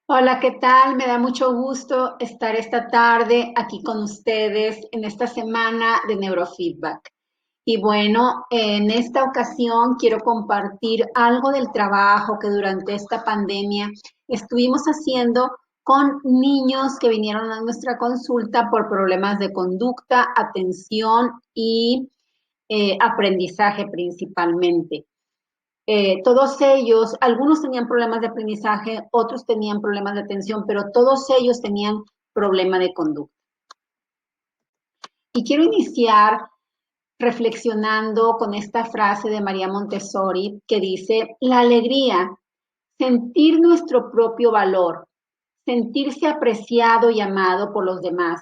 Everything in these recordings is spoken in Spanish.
Hola, ¿qué tal? Me da mucho gusto estar esta tarde aquí con ustedes en esta semana de neurofeedback. Y bueno, en esta ocasión quiero compartir algo del trabajo que durante esta pandemia estuvimos haciendo con niños que vinieron a nuestra consulta por problemas de conducta, atención y aprendizaje principalmente. Todos ellos, algunos tenían problemas de aprendizaje, otros tenían problemas de atención, pero todos ellos tenían problema de conducta. Y quiero iniciar reflexionando con esta frase de María Montessori que dice, la alegría, sentir nuestro propio valor, sentirse apreciado y amado por los demás,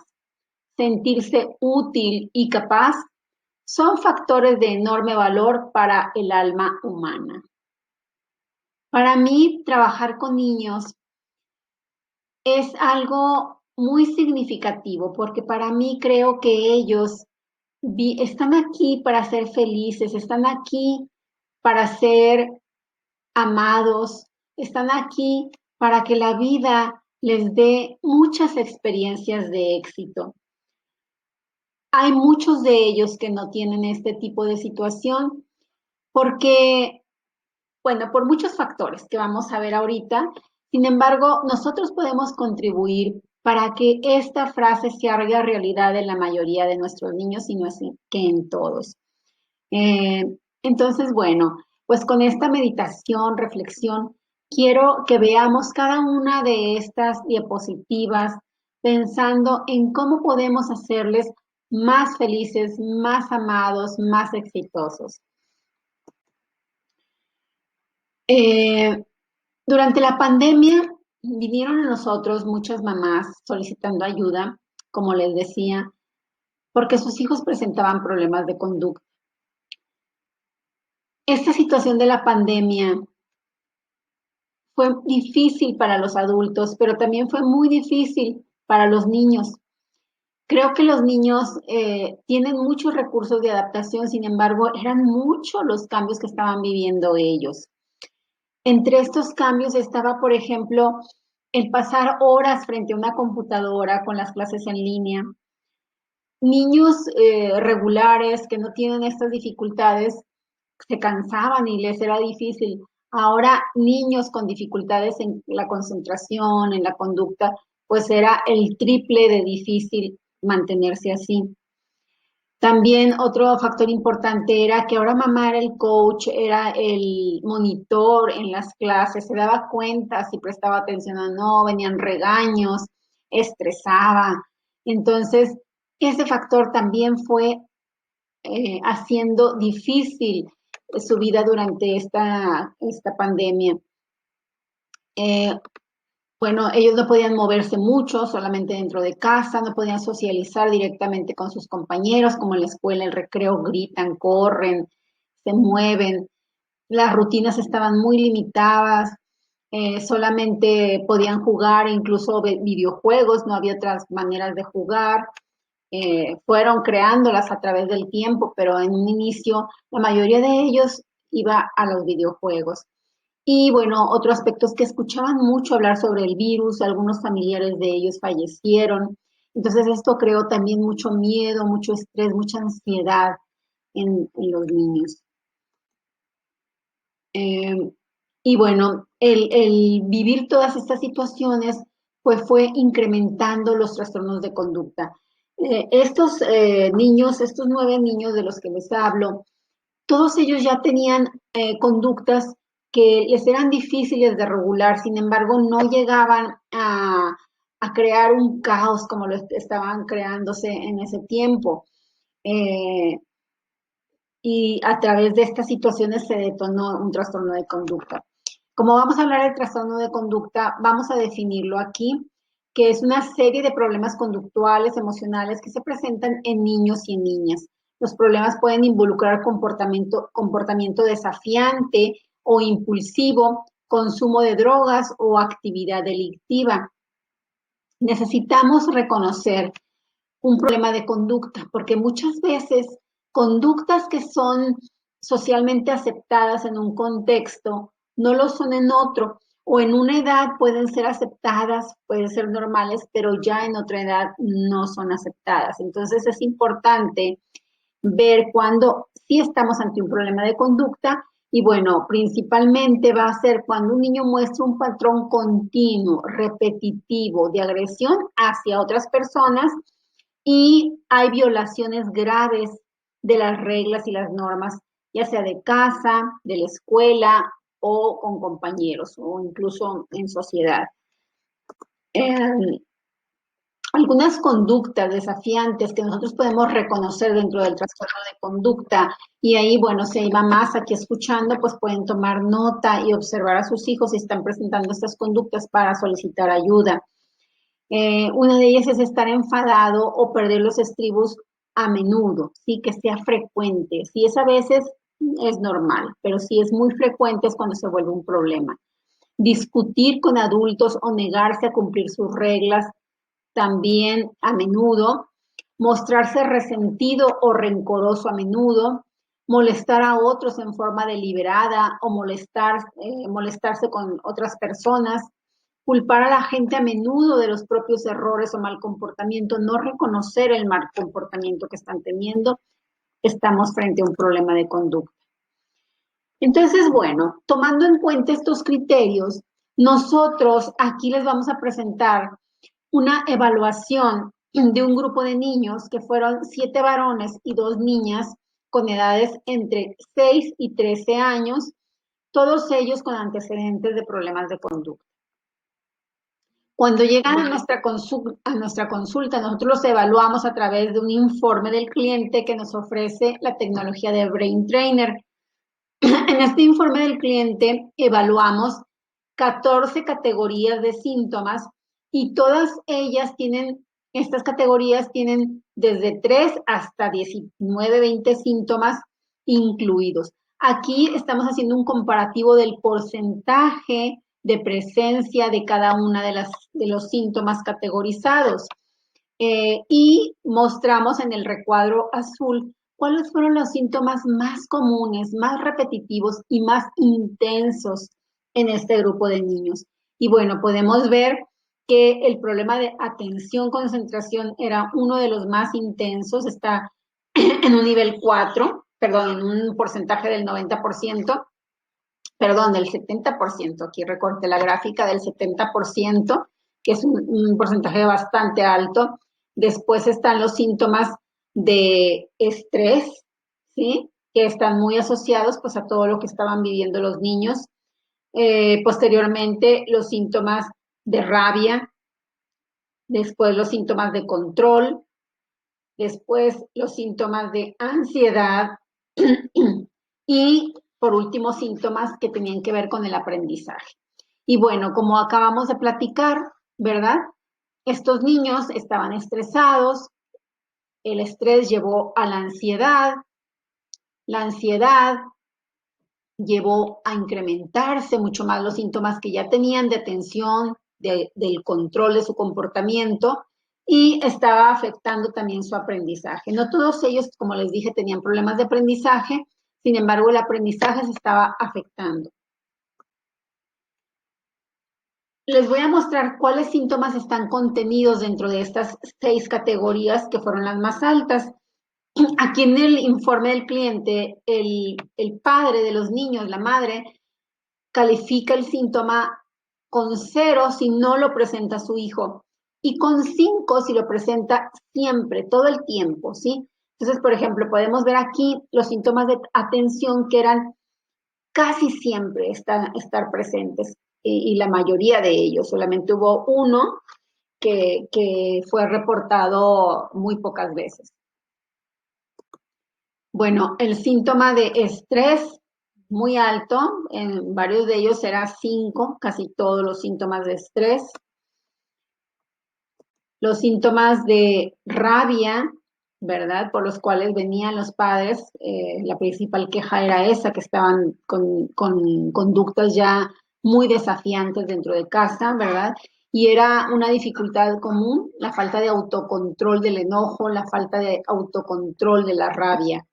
sentirse útil y capaz, son factores de enorme valor para el alma humana. Para mí, trabajar con niños es algo muy significativo porque para mí creo que ellos están aquí para ser felices, están aquí para ser amados, están aquí para que la vida les dé muchas experiencias de éxito. Hay muchos de ellos que no tienen este tipo de situación porque bueno, por muchos factores que vamos a ver ahorita. Sin embargo, nosotros podemos contribuir para que esta frase se haga realidad en la mayoría de nuestros niños y no es que en todos. Eh, entonces, bueno, pues con esta meditación, reflexión, quiero que veamos cada una de estas diapositivas pensando en cómo podemos hacerles más felices, más amados, más exitosos. Eh, Durante la pandemia vinieron a nosotros muchas mamás solicitando ayuda, como les decía, porque sus hijos presentaban problemas de conducta. Esta situación de la pandemia fue difícil para los adultos, pero también fue muy difícil para los niños. Creo que los niños tienen muchos recursos de adaptación, sin embargo, eran muchos los cambios que estaban viviendo ellos. Entre estos cambios estaba, por ejemplo, el pasar horas frente a una computadora con las clases en línea. Niños regulares que no tienen estas dificultades se cansaban y les era difícil. Ahora niños con dificultades en la concentración, en la conducta, pues era el triple de difícil mantenerse así. También otro factor importante era que ahora mamá era el coach, era el monitor en las clases, se daba cuenta si prestaba atención o no, venían regaños, estresaba. Entonces, ese factor también fue haciendo difícil su vida durante esta pandemia. Eh, bueno, ellos no podían moverse mucho, solamente dentro de casa, no podían socializar directamente con sus compañeros, como en la escuela, el recreo, gritan, corren, se mueven. Las rutinas estaban muy limitadas, solamente podían jugar incluso videojuegos, no había otras maneras de jugar. Fueron creándolas a través del tiempo, pero en un inicio la mayoría de ellos iba a los videojuegos. Y bueno, otro aspecto es que escuchaban mucho hablar sobre el virus, algunos familiares de ellos fallecieron. Entonces esto creó también mucho miedo, mucho estrés, mucha ansiedad en los niños. Eh, y bueno, el vivir todas estas situaciones pues fue incrementando los trastornos de conducta. Estos niños, estos 9 niños de los que les hablo, todos ellos ya tenían conductas que les eran difíciles de regular, sin embargo, no llegaban a crear un caos como lo estaban creándose en ese tiempo. Eh, y a través de estas situaciones se detonó un trastorno de conducta. Como vamos a hablar del trastorno de conducta, vamos a definirlo aquí, que es una serie de problemas conductuales, emocionales que se presentan en niños y en niñas. Los problemas pueden involucrar comportamiento desafiante o impulsivo, consumo de drogas o actividad delictiva. Necesitamos reconocer un problema de conducta, porque muchas veces conductas que son socialmente aceptadas en un contexto no lo son en otro, o en una edad pueden ser aceptadas, pueden ser normales, pero ya en otra edad no son aceptadas. Entonces es importante ver cuando sí estamos ante un problema de conducta y bueno, principalmente va a ser cuando un niño muestra un patrón continuo, repetitivo de agresión hacia otras personas y hay violaciones graves de las reglas y las normas, ya sea de casa, de la escuela o con compañeros o incluso en sociedad. Eh, Algunas conductas desafiantes que nosotros podemos reconocer dentro del trastorno de conducta y ahí, bueno, si hay mamás aquí escuchando, pues pueden tomar nota y observar a sus hijos si están presentando estas conductas para solicitar ayuda. Una de ellas es estar enfadado o perder los estribos a menudo, sí, que sea frecuente. Si es a veces, es normal, pero si es muy frecuente es cuando se vuelve un problema. Discutir con adultos o negarse a cumplir sus reglas también a menudo, mostrarse resentido o rencoroso a menudo, molestar a otros en forma deliberada o molestarse con otras personas, culpar a la gente a menudo de los propios errores o mal comportamiento, no reconocer el mal comportamiento que están teniendo, estamos frente a un problema de conducta. Entonces, bueno, tomando en cuenta estos criterios, nosotros aquí les vamos a presentar una evaluación de un grupo de niños que fueron 7 varones y 2 niñas con edades entre 6 y 13 años, todos ellos con antecedentes de problemas de conducta. Cuando llegan a nuestra consulta, nosotros los evaluamos a través de un informe del cliente que nos ofrece la tecnología de Brain Trainer. En este informe del cliente evaluamos 14 categorías de síntomas y todas ellas tienen, estas categorías tienen desde 3 hasta 19, 20 síntomas incluidos. Aquí estamos haciendo un comparativo del porcentaje de presencia de cada una de los síntomas categorizados. Y mostramos en el recuadro azul cuáles fueron los síntomas más comunes, más repetitivos y más intensos en este grupo de niños. Y bueno, podemos ver que el problema de atención, concentración era uno de los más intensos, está en un nivel 4, perdón, en un porcentaje del 90%, perdón, del 70%, aquí recorté la gráfica del 70%, que es un porcentaje bastante alto. Después están los síntomas de estrés, ¿sí? Que están muy asociados pues a todo lo que estaban viviendo los niños. Posteriormente, los síntomas de rabia, después los síntomas de control, después los síntomas de ansiedad y por último síntomas que tenían que ver con el aprendizaje. Y bueno, como acabamos de platicar, ¿verdad? Estos niños estaban estresados, el estrés llevó a la ansiedad llevó a incrementarse mucho más los síntomas que ya tenían de atención, del control de su comportamiento y estaba afectando también su aprendizaje. No todos ellos, como les dije, tenían problemas de aprendizaje, sin embargo, el aprendizaje se estaba afectando. Les voy a mostrar cuáles síntomas están contenidos dentro de estas 6 categorías que fueron las más altas. Aquí en el informe del cliente, el padre de los niños, la madre, califica el síntoma con 0 si no lo presenta su hijo y con 5 si lo presenta siempre, todo el tiempo, ¿sí? Entonces, por ejemplo, podemos ver aquí los síntomas de atención que eran casi siempre estar presentes y la mayoría de ellos, solamente hubo uno que fue reportado muy pocas veces. Bueno, el síntoma de estrés muy alto, en varios de ellos era 5, casi todos los síntomas de estrés. Los síntomas de rabia, ¿verdad? Por los cuales venían los padres, la principal queja era esa, que estaban con conductas ya muy desafiantes dentro de casa, ¿verdad? Y era una dificultad común, la falta de autocontrol del enojo, la falta de autocontrol de la rabia.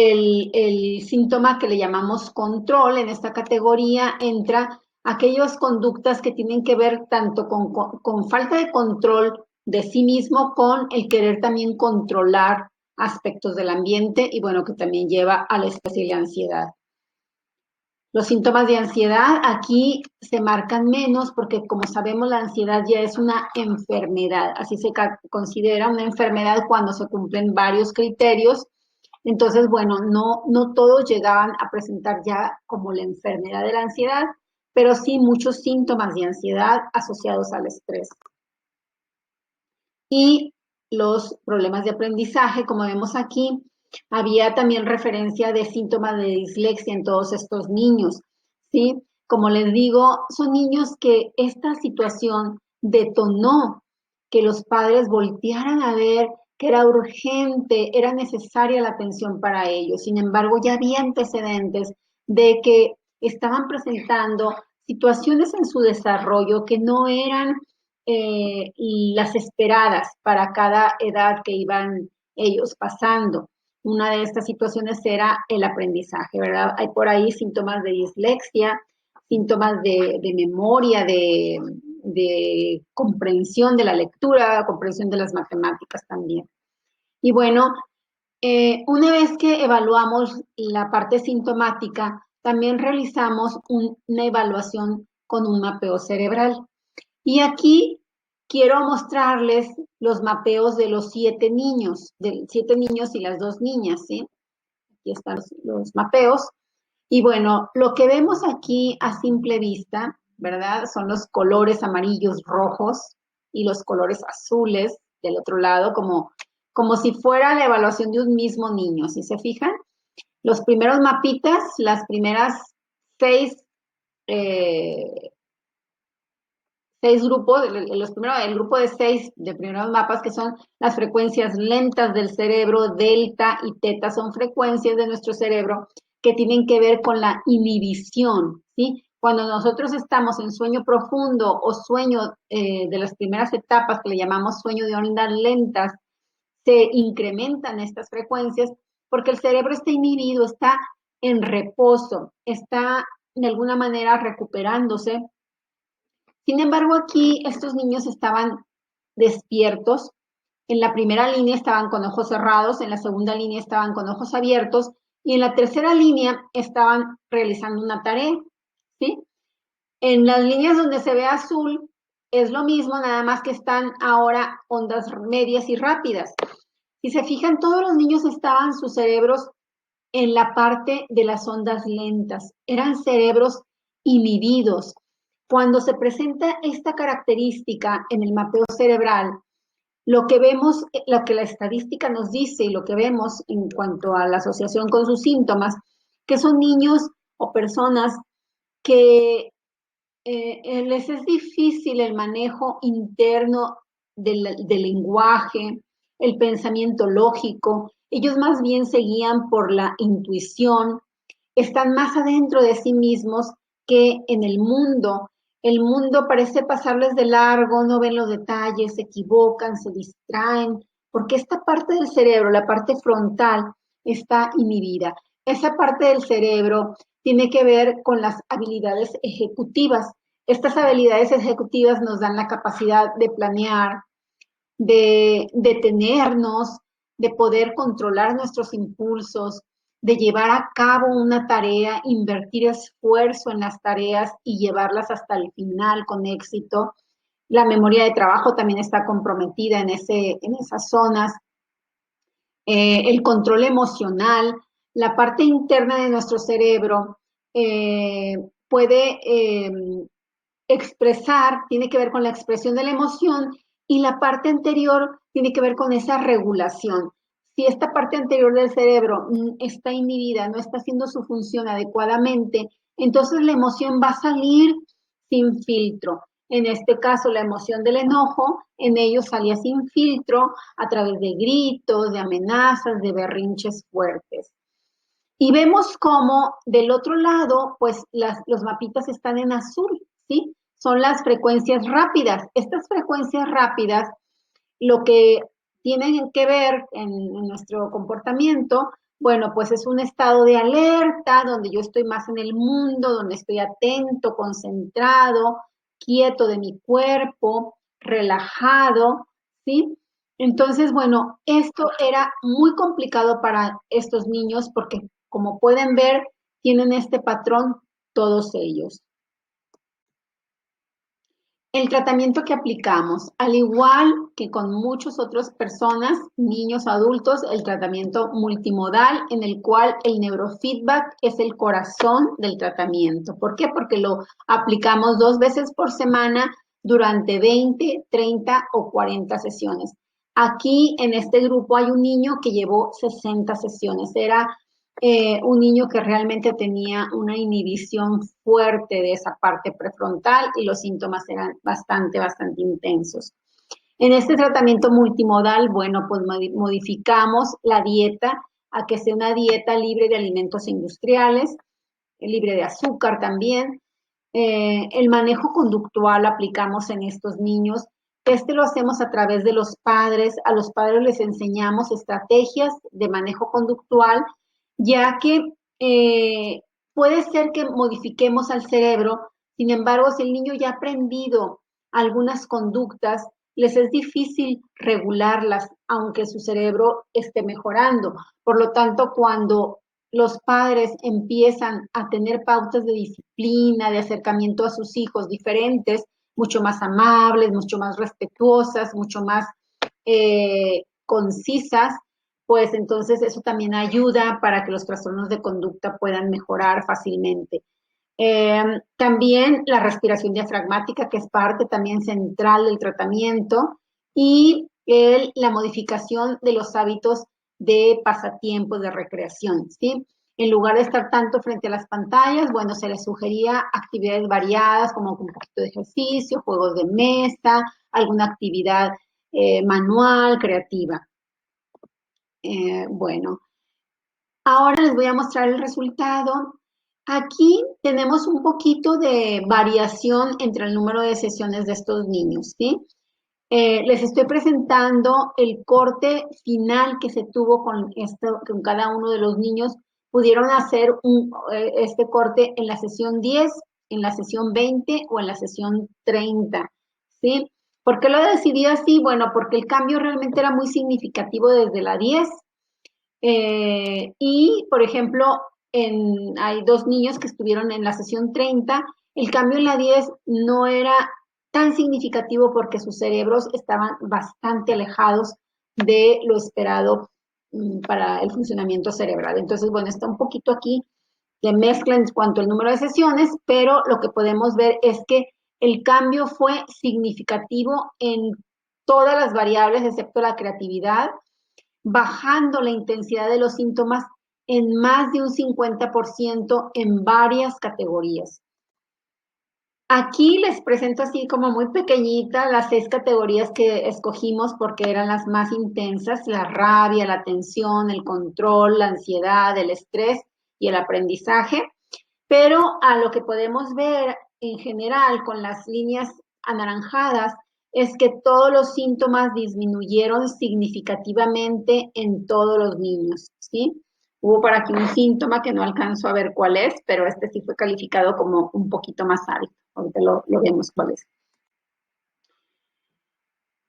el síntoma que le llamamos control. En esta categoría entra aquellas conductas que tienen que ver tanto con falta de control de sí mismo, con el querer también controlar aspectos del ambiente y bueno, que también lleva al estrés y la ansiedad. Los síntomas de ansiedad aquí se marcan menos porque, como sabemos, la ansiedad ya es una enfermedad. Así se considera una enfermedad cuando se cumplen varios criterios. Entonces, bueno, no todos llegaban a presentar ya como la enfermedad de la ansiedad, pero sí muchos síntomas de ansiedad asociados al estrés. Y los problemas de aprendizaje, como vemos aquí, había también referencia de síntomas de dislexia en todos estos niños, ¿sí? Como les digo, son niños que esta situación detonó que los padres voltearan a ver que era urgente, era necesaria la atención para ellos. Sin embargo, ya había antecedentes de que estaban presentando situaciones en su desarrollo que no eran las esperadas para cada edad que iban ellos pasando. Una de estas situaciones era el aprendizaje, ¿verdad? Hay por ahí síntomas de dislexia, síntomas de memoria, de comprensión de la lectura, comprensión de las matemáticas también. Y bueno, una vez que evaluamos la parte sintomática, también realizamos una evaluación con un mapeo cerebral. Y aquí quiero mostrarles los mapeos de los 7 niños y las 2 niñas, ¿sí? Aquí están los mapeos. Y bueno, lo que vemos aquí a simple vista, ¿verdad? Son los colores amarillos, rojos y los colores azules del otro lado, como si fuera la evaluación de un mismo niño, ¿sí se fijan? Los primeros mapitas, las primeras 6 grupos, el grupo de 6 de primeros mapas, que son las frecuencias lentas del cerebro, delta y teta, son frecuencias de nuestro cerebro que tienen que ver con la inhibición, ¿sí? Cuando nosotros estamos en sueño profundo o sueño de las primeras etapas, que le llamamos sueño de ondas lentas, se incrementan estas frecuencias porque el cerebro está inhibido, está en reposo, está de alguna manera recuperándose. Sin embargo, aquí estos niños estaban despiertos. En la primera línea estaban con ojos cerrados, en la segunda línea estaban con ojos abiertos y en la tercera línea estaban realizando una tarea, ¿sí? En las líneas donde se ve azul es lo mismo, nada más que están ahora ondas medias y rápidas. Si se fijan, todos los niños estaban sus cerebros en la parte de las ondas lentas, eran cerebros inhibidos. Cuando se presenta esta característica en el mapeo cerebral, lo que vemos, lo que la estadística nos dice y lo que vemos en cuanto a la asociación con sus síntomas, que son niños o personas que les es difícil el manejo interno del lenguaje, el pensamiento lógico. Ellos más bien se guían por la intuición, están más adentro de sí mismos que en el mundo. El mundo parece pasarles de largo, no ven los detalles, se equivocan, se distraen, porque esta parte del cerebro, la parte frontal, está inhibida. Esa parte del cerebro tiene que ver con las habilidades ejecutivas. Estas habilidades ejecutivas nos dan la capacidad de planear, de detenernos, de poder controlar nuestros impulsos, de llevar a cabo una tarea, invertir esfuerzo en las tareas y llevarlas hasta el final con éxito. La memoria de trabajo también está comprometida en esas zonas. El control emocional, la parte interna de nuestro cerebro puede expresar, tiene que ver con la expresión de la emoción y la parte anterior tiene que ver con esa regulación. Si esta parte anterior del cerebro está inhibida, no está haciendo su función adecuadamente, entonces la emoción va a salir sin filtro. En este caso, la emoción del enojo, en ellos salía sin filtro a través de gritos, de amenazas, de berrinches fuertes. Y vemos cómo del otro lado, pues los mapitas están en azul, ¿sí? Son las frecuencias rápidas. Estas frecuencias rápidas, lo que tienen que ver en nuestro comportamiento, Bueno, pues es un estado de alerta donde yo estoy más en el mundo, donde estoy atento, concentrado, quieto de mi cuerpo, relajado, ¿sí? Entonces, bueno, esto era muy complicado para estos niños porque, como pueden ver, tienen este patrón todos ellos. El tratamiento que aplicamos, al igual que con muchas otras personas, niños, adultos, el tratamiento multimodal en el cual el neurofeedback es el corazón del tratamiento. ¿Por qué? Porque lo aplicamos 2 veces por semana durante 20, 30 o 40 sesiones. Aquí en este grupo hay un niño que llevó 60 sesiones. Era un niño que realmente tenía una inhibición fuerte de esa parte prefrontal y los síntomas eran bastante intensos. En este tratamiento multimodal, bueno, pues modificamos la dieta a que sea una dieta libre de alimentos industriales, libre de azúcar también. El manejo conductual aplicamos en estos niños. Este lo hacemos a través de los padres. A los padres les enseñamos estrategias de manejo conductual, ya que puede ser que modifiquemos al cerebro. Sin embargo, si el niño ya ha aprendido algunas conductas, les es difícil regularlas, aunque su cerebro esté mejorando. Por lo tanto, cuando los padres empiezan a tener pautas de disciplina, de acercamiento a sus hijos diferentes, mucho más amables, mucho más respetuosas, mucho más concisas, pues entonces eso también ayuda para que los trastornos de conducta puedan mejorar fácilmente. También la respiración diafragmática, que es parte también central del tratamiento, y la modificación de los hábitos de pasatiempos, de recreación, ¿sí? En lugar de estar tanto frente a las pantallas, bueno, se les sugería actividades variadas como un poquito de ejercicio, juegos de mesa, alguna actividad manual, creativa. Bueno, ahora les voy a mostrar el resultado. Aquí tenemos un poquito de variación entre el número de sesiones de estos niños, ¿sí? Les estoy presentando el corte final que se tuvo con cada uno de los niños. Pudieron hacer este corte en la sesión 10, en la sesión 20 o en la sesión 30, ¿sí? ¿Por qué lo decidí así? Bueno, porque el cambio realmente era muy significativo desde la 10. Y, por ejemplo, hay 2 niños que estuvieron en la sesión 30. El cambio en la 10 no era tan significativo porque sus cerebros estaban bastante alejados de lo esperado para el funcionamiento cerebral. Entonces, bueno, está un poquito aquí de mezcla en cuanto al número de sesiones, pero lo que podemos ver es que el cambio fue significativo en todas las variables excepto la creatividad, bajando la intensidad de los síntomas en más de un 50% en varias categorías. Aquí les presento así como muy pequeñita las 6 categorías que escogimos porque eran las más intensas: la rabia, la tensión, el control, la ansiedad, el estrés y el aprendizaje. Pero a lo que podemos ver en general con las líneas anaranjadas es que todos los síntomas disminuyeron significativamente en todos los niños, ¿sí? Hubo por aquí un síntoma que no alcanzo a ver cuál es, pero este sí fue calificado como un poquito más alto. Ahorita lo vemos cuál es.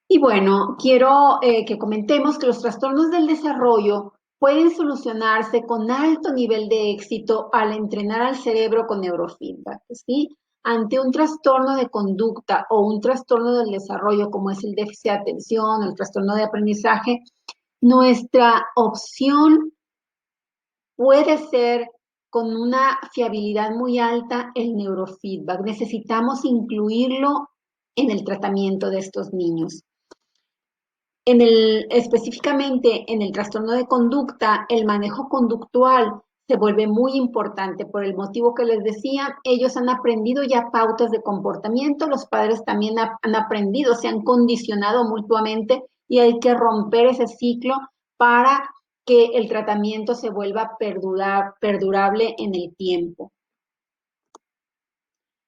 Y bueno, quiero que comentemos que los trastornos del desarrollo pueden solucionarse con alto nivel de éxito al entrenar al cerebro con neurofeedback, ¿sí? Ante un trastorno de conducta o un trastorno del desarrollo como es el déficit de atención, el trastorno de aprendizaje, nuestra opción puede ser con una fiabilidad muy alta el neurofeedback. Necesitamos incluirlo en el tratamiento de estos niños. Específicamente en el trastorno de conducta, el manejo conductual se vuelve muy importante por el motivo que les decía. Ellos han aprendido ya pautas de comportamiento, los padres también han aprendido, se han condicionado mutuamente y hay que romper ese ciclo para que el tratamiento se vuelva perdurable en el tiempo.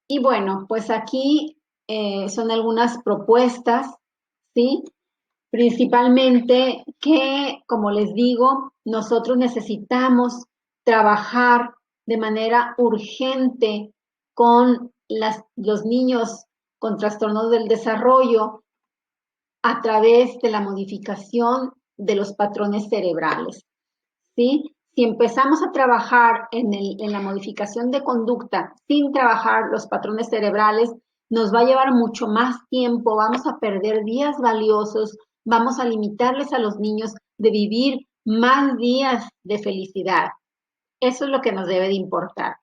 Y bueno, pues aquí son algunas propuestas, ¿sí? Principalmente que, como les digo, nosotros necesitamos trabajar de manera urgente con los niños con trastornos del desarrollo a través de la modificación de los patrones cerebrales, ¿sí? Si empezamos a trabajar en la modificación de conducta sin trabajar los patrones cerebrales, nos va a llevar mucho más tiempo, vamos a perder días valiosos, vamos a limitarles a los niños de vivir más días de felicidad. Eso es lo que nos debe de importar.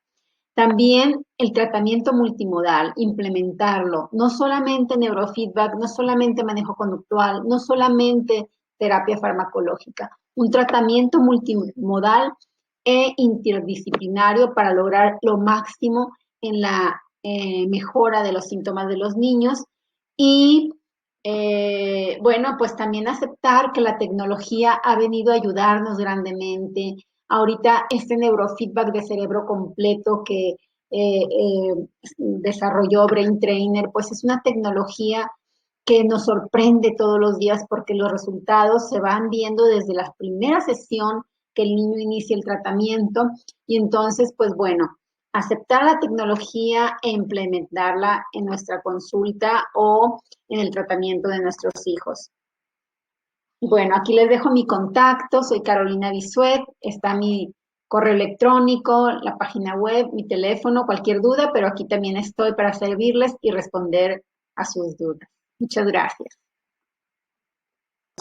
También el tratamiento multimodal, implementarlo, no solamente neurofeedback, no solamente manejo conductual, no solamente terapia farmacológica, un tratamiento multimodal e interdisciplinario para lograr lo máximo en la mejora de los síntomas de los niños y bueno, pues también aceptar que la tecnología ha venido a ayudarnos grandemente. Ahorita este neurofeedback de cerebro completo que desarrolló Brain Trainer, pues es una tecnología que nos sorprende todos los días porque los resultados se van viendo desde la primera sesión que el niño inicia el tratamiento y entonces, pues bueno, aceptar la tecnología e implementarla en nuestra consulta o en el tratamiento de nuestros hijos. Bueno, aquí les dejo mi contacto, soy Carolina Bisuet, está mi correo electrónico, la página web, mi teléfono, cualquier duda, pero aquí también estoy para servirles y responder a sus dudas. Muchas gracias.